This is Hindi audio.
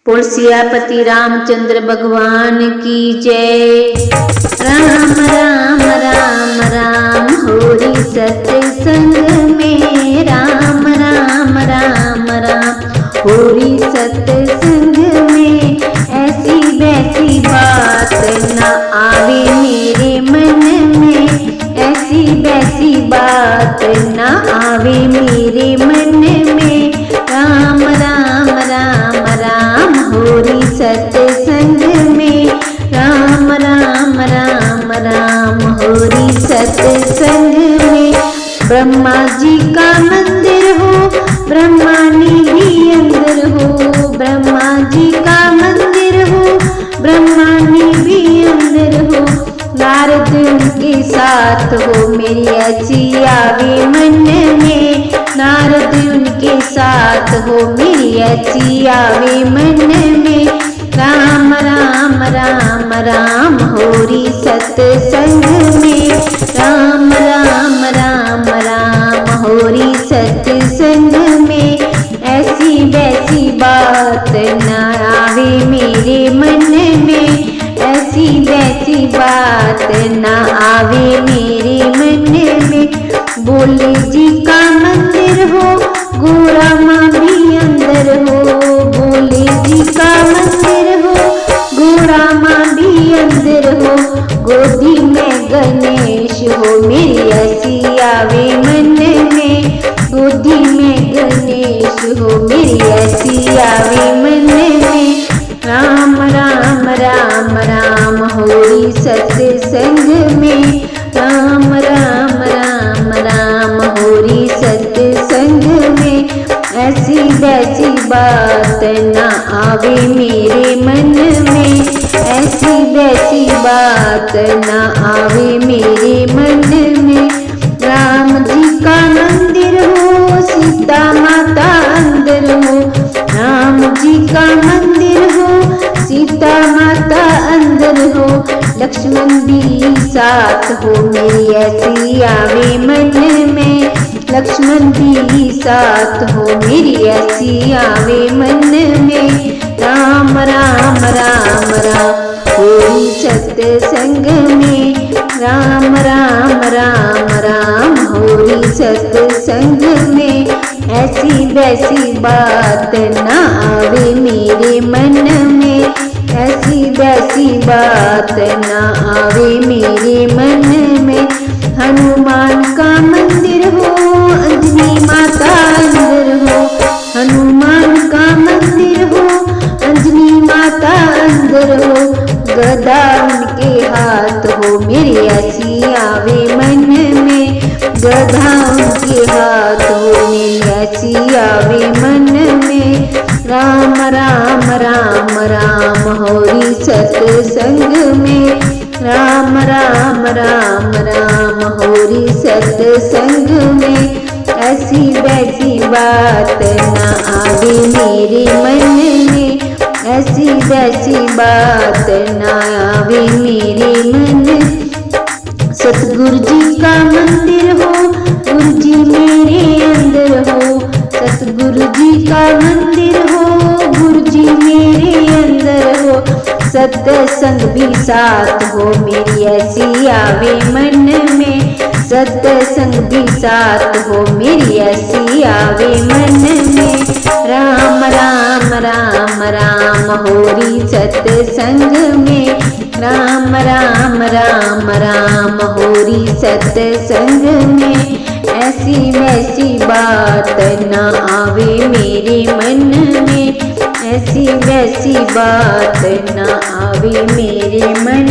बोल सियापति रामचंद्र भगवान की जय। राम राम राम राम होरी सत्संग में, राम राम राम राम होरी सत्संग में। ऐसी वैसी बात न आवे मेरे मन में, ऐसी वैसी बात न आवे मेरे मन में। राम राम राम राम होरी सत्संग में, राम राम राम राम होरी सत्संग में। ब्रह्मा जी का मंदिर हो, ब्रह्मानी भी अंदर हो, ब्रह्मा जी का मंदिर हो, ब्रह्मानी भी अंदर हो। नारद उनके साथ हो, मेरी ऐसी आवे मन में, नारद उनके साथ हो, मेरी ऐसी आवे मन में। राम राम राम राम होरी सत्संग में, राम राम राम राम होरी सत्संग में। ऐसी वैसी बात न आवे मेरे मन में, ऐसी वैसी बात न आवे मेरे मन में। भोले जी का मंदिर हो, गोरा माँ भी अंदर हो, भोले जी का मंदिर हो, गोरा माँ भी अंदर हो। गोदी में गणेश हो, मेरी ऐसी आवे मन में, गोदी में गणेश हो, मेरी ऐसी आवे मन में। राम राम राम राम होरी सत्संग में, राम राम राम राम होरी सत्संग में। ऐसी वैसी बात न आवे मेरे मन में, ऐसी वैसी बात न आवे मेरे मन में। राम जी का मंदिर हो, सीता माता अंदर हो, राम जी का मंदिर हो, सीता माता अंदर हो। लक्ष्मण भी साथ हो, मेरी ऐसी आवे मन में, लक्ष्मण भी साथ हो, मेरी ऐसी आवे मन में। राम राम राम राम होरी सत्संग में, राम राम राम राम होरी सत्संग में। ऐसी वैसी बात न आवे मेरे मन में, ऐसी वैसी बात न आवे मेरे मन में। हनुमान का मंदिर हो, अंजनी माता अंदर हो, हनुमान का मंदिर हो, अंजनी माता अंदर हो। गदा उनके हाथ हो, मेरी ऐसी आवे मन में, गदा उनके हाथ हो, मेरी ऐसी आवे मन में। राम राम राम राम होरी सत्संग में, राम राम राम राम होरी सत्संग में। ऐसी वैसी बात न आवे मेरे मन में, ऐसी वैसी बात न आवे मेरे मन। सतगुरु जी का मंदिर हो, गुरु जी मेरे अंदर हो, सतगुरु जी का मंदिर हो, गुरु जी मेरे अंदर हो। सत्संग भी साथ हो, मेरी ऐसी आवे मन में, सत्संग भी साथ हो, मेरी ऐसी आवे मन में। राम राम राम राम होरी सत्संग में, राम राम राम राम होरी सत्संग में। ऐसी वैसी बात न आवे मेरे मन में, ऐसी वैसी बात न आवे मेरे मन